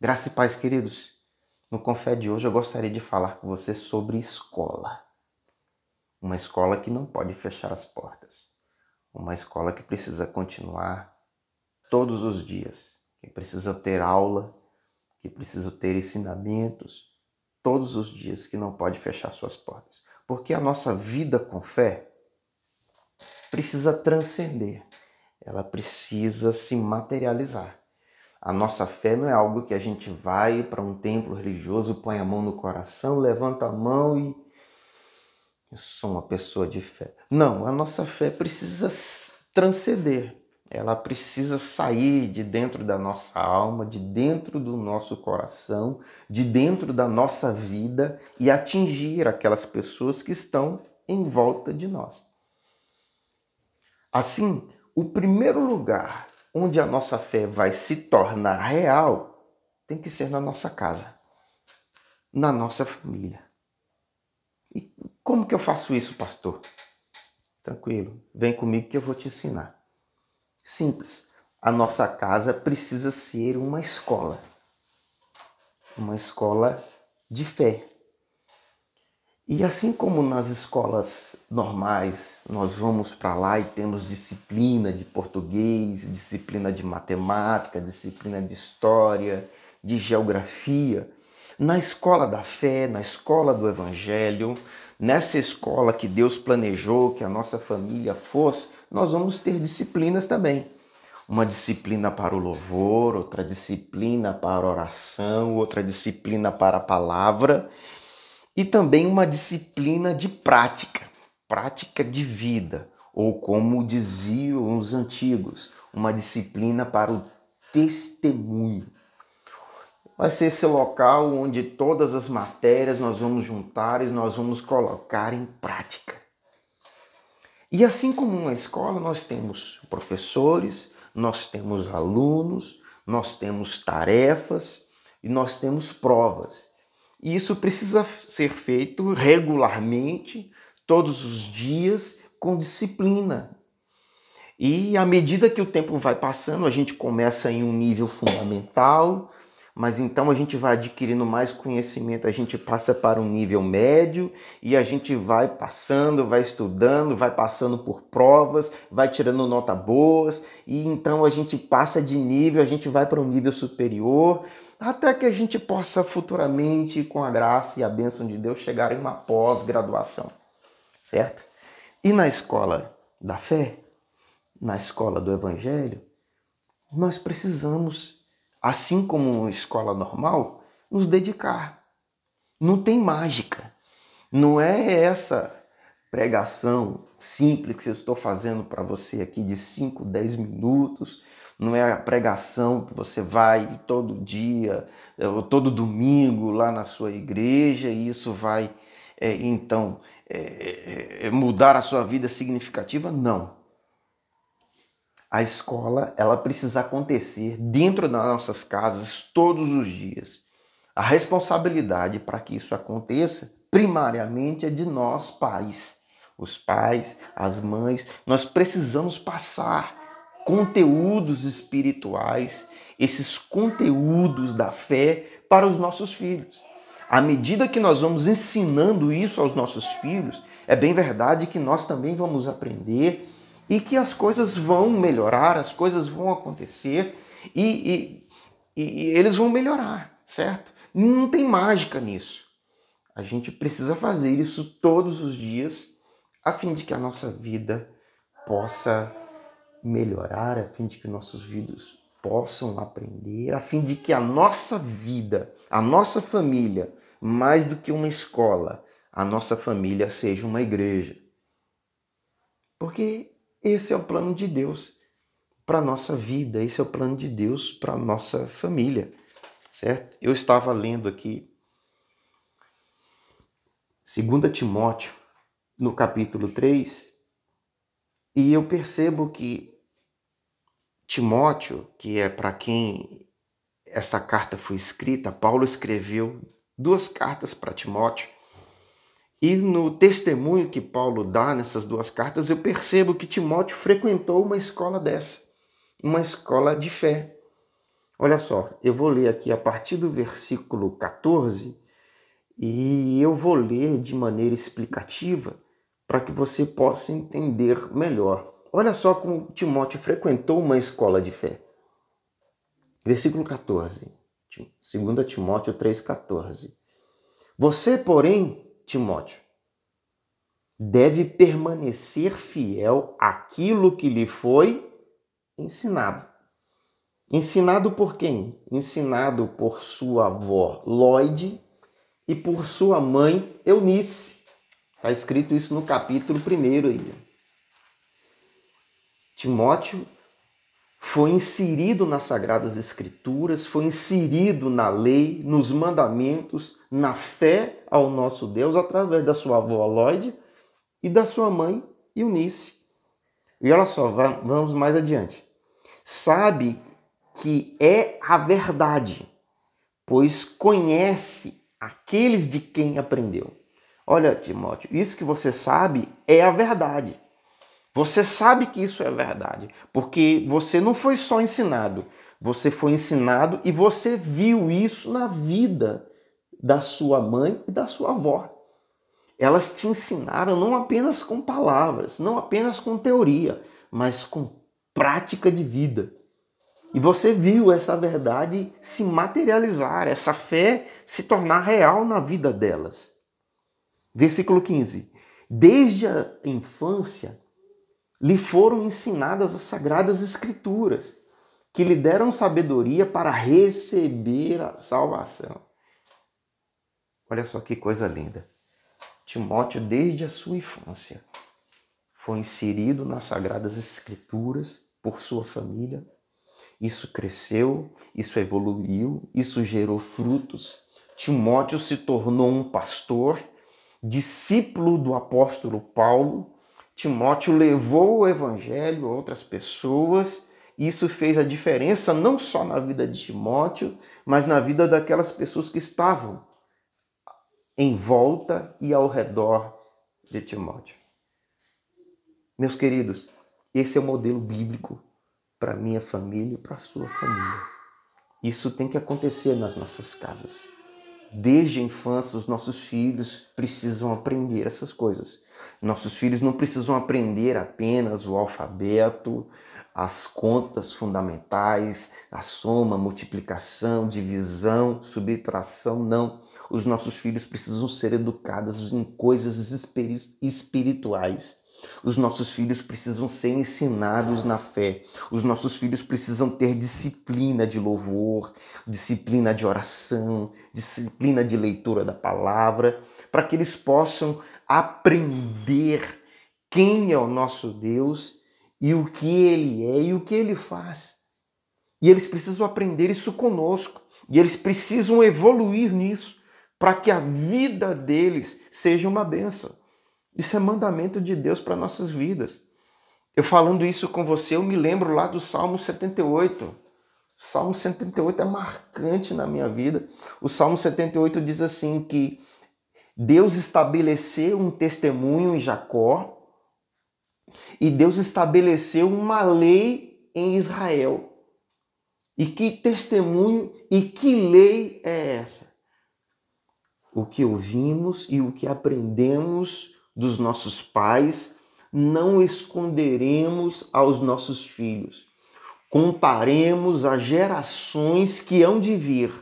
Graça e paz, queridos. No Confé de hoje eu gostaria de falar com você sobre escola. Uma escola que não pode fechar as portas. Uma escola que precisa continuar todos os dias. Que precisa ter aula, que precisa ter ensinamentos todos os dias, que não pode fechar suas portas. Porque a nossa vida com fé precisa transcender. Ela precisa se materializar. A nossa fé não é algo que a gente vai para um templo religioso, põe a mão no coração, levanta a mão e eu sou uma pessoa de fé. Não, a nossa fé precisa transcender. Ela precisa sair de dentro da nossa alma, de dentro do nosso coração, de dentro da nossa vida e atingir aquelas pessoas que estão em volta de nós. Assim, o primeiro lugar onde a nossa fé vai se tornar real tem que ser na nossa casa, na nossa família. E como que eu faço isso, pastor? Tranquilo, vem comigo que eu vou te ensinar. Simples, a nossa casa precisa ser uma escola de fé. E assim como nas escolas normais, nós vamos para lá e temos disciplina de português, disciplina de matemática, disciplina de história, de geografia, na escola da fé, na escola do evangelho, nessa escola que Deus planejou que a nossa família fosse, nós vamos ter disciplinas também. Uma disciplina para o louvor, outra disciplina para a oração, outra disciplina para a palavra, e também uma disciplina de prática de vida, ou como diziam os antigos, uma disciplina para o testemunho. Vai ser esse local onde todas as matérias nós vamos juntar e nós vamos colocar em prática. E assim como uma escola, nós temos professores, nós temos alunos, nós temos tarefas e nós temos provas. E isso precisa ser feito regularmente, todos os dias, com disciplina. E à medida que o tempo vai passando, a gente começa em um nível fundamental, mas então a gente vai adquirindo mais conhecimento, a gente passa para um nível médio e a gente vai passando, vai estudando, vai passando por provas, vai tirando notas boas e então a gente passa de nível, a gente vai para um nível superior, até que a gente possa futuramente, com a graça e a bênção de Deus, chegar em uma pós-graduação, certo? E na escola da fé, na escola do evangelho, nós precisamos, assim como uma escola normal, nos dedicar. Não tem mágica. Não é essa pregação simples que eu estou fazendo para você aqui de 5, 10 minutos. Não é a pregação que você vai todo dia, ou todo domingo lá na sua igreja e isso vai, mudar a sua vida significativa. Não. A escola, ela precisa acontecer dentro das nossas casas todos os dias. A responsabilidade para que isso aconteça, primariamente, é de nós, pais. Os pais, as mães, nós precisamos passar conteúdos espirituais, esses conteúdos da fé para os nossos filhos. À medida que nós vamos ensinando isso aos nossos filhos, é bem verdade que nós também vamos aprender e que as coisas vão melhorar, as coisas vão acontecer e eles vão melhorar, certo? Não tem mágica nisso. A gente precisa fazer isso todos os dias a fim de que a nossa vida possa melhorar, a fim de que nossos filhos possam aprender, a fim de que a nossa vida, a nossa família, mais do que uma escola, a nossa família seja uma igreja. Porque esse é o plano de Deus para a nossa vida, esse é o plano de Deus para a nossa família, certo? Eu estava lendo aqui 2 Timóteo, no capítulo 3, e eu percebo que Timóteo, que é para quem essa carta foi escrita, Paulo escreveu 2 cartas para Timóteo, e no testemunho que Paulo dá nessas 2 cartas, eu percebo que Timóteo frequentou uma escola dessa, uma escola de fé, Olha só, eu vou ler aqui a partir do versículo 14 e eu vou ler de maneira explicativa para que você possa entender melhor. Olha só como Timóteo frequentou uma escola de fé. Versículo 14, 2 Timóteo 3,14. Você, porém, Timóteo, deve permanecer fiel àquilo que lhe foi ensinado. Ensinado por quem? Ensinado por sua avó Lóide e por sua mãe Eunice. Está escrito isso no capítulo 1 aí. Timóteo foi inserido nas Sagradas Escrituras, foi inserido na lei, nos mandamentos, na fé ao nosso Deus, através da sua avó Lóide e da sua mãe Eunice. E olha só, vamos mais adiante. Sabe que é a verdade, pois conhece aqueles de quem aprendeu. Olha, Timóteo, isso que você sabe é a verdade. Você sabe que isso é verdade, porque você não foi só ensinado, você foi ensinado e você viu isso na vida da sua mãe e da sua avó. Elas te ensinaram não apenas com palavras, não apenas com teoria, mas com prática de vida. E você viu essa verdade se materializar, essa fé se tornar real na vida delas. Versículo 15. Desde a infância lhe foram ensinadas as Sagradas Escrituras, que lhe deram sabedoria para receber a salvação. Olha só que coisa linda. Timóteo, desde a sua infância, foi inserido nas Sagradas Escrituras por sua família. Isso cresceu, isso evoluiu, isso gerou frutos. Timóteo se tornou um pastor, discípulo do apóstolo Paulo. Timóteo levou o evangelho a outras pessoas. Isso fez a diferença não só na vida de Timóteo, mas na vida daquelas pessoas que estavam em volta e ao redor de Timóteo. Meus queridos, esse é o modelo bíblico para a minha família e para a sua família. Isso tem que acontecer nas nossas casas. Desde a infância, os nossos filhos precisam aprender essas coisas. Nossos filhos não precisam aprender apenas o alfabeto, as contas fundamentais, a soma, multiplicação, divisão, subtração, não. Os nossos filhos precisam ser educados em coisas espirituais. Os nossos filhos precisam ser ensinados na fé. Os nossos filhos precisam ter disciplina de louvor, disciplina de oração, disciplina de leitura da palavra, para que eles possam aprender quem é o nosso Deus e o que Ele é e o que Ele faz. E eles precisam aprender isso conosco. E eles precisam evoluir nisso para que a vida deles seja uma bênção. Isso é mandamento de Deus para nossas vidas. Eu falando isso com você, eu me lembro lá do Salmo 78. O Salmo 78 é marcante na minha vida. O Salmo 78 diz assim que Deus estabeleceu um testemunho em Jacó e Deus estabeleceu uma lei em Israel. E que testemunho e que lei é essa? O que ouvimos e o que aprendemos dos nossos pais, não esconderemos aos nossos filhos. Contaremos às gerações que hão de vir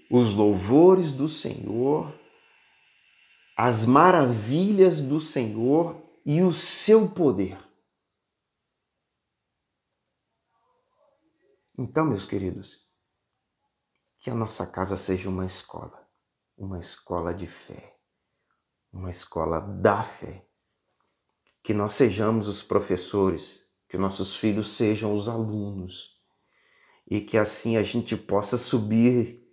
os louvores do Senhor, as maravilhas do Senhor e o seu poder. Então, meus queridos, que a nossa casa seja uma escola de fé. Uma escola da fé, que nós sejamos os professores, que nossos filhos sejam os alunos e que assim a gente possa subir,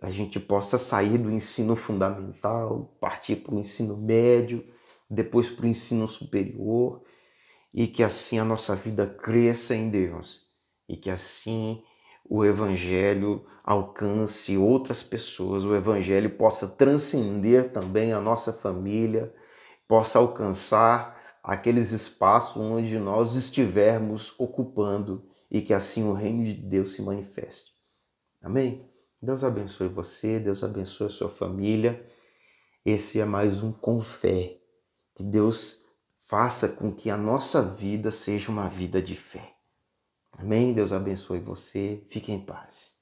a gente possa sair do ensino fundamental, partir para o ensino médio, depois para o ensino superior e que assim a nossa vida cresça em Deus e que assim o Evangelho alcance outras pessoas, o Evangelho possa transcender também a nossa família, possa alcançar aqueles espaços onde nós estivermos ocupando e que assim o reino de Deus se manifeste. Amém? Deus abençoe você, Deus abençoe a sua família. Esse é mais um Com Fé. Que Deus faça com que a nossa vida seja uma vida de fé. Amém? Deus abençoe você. Fique em paz.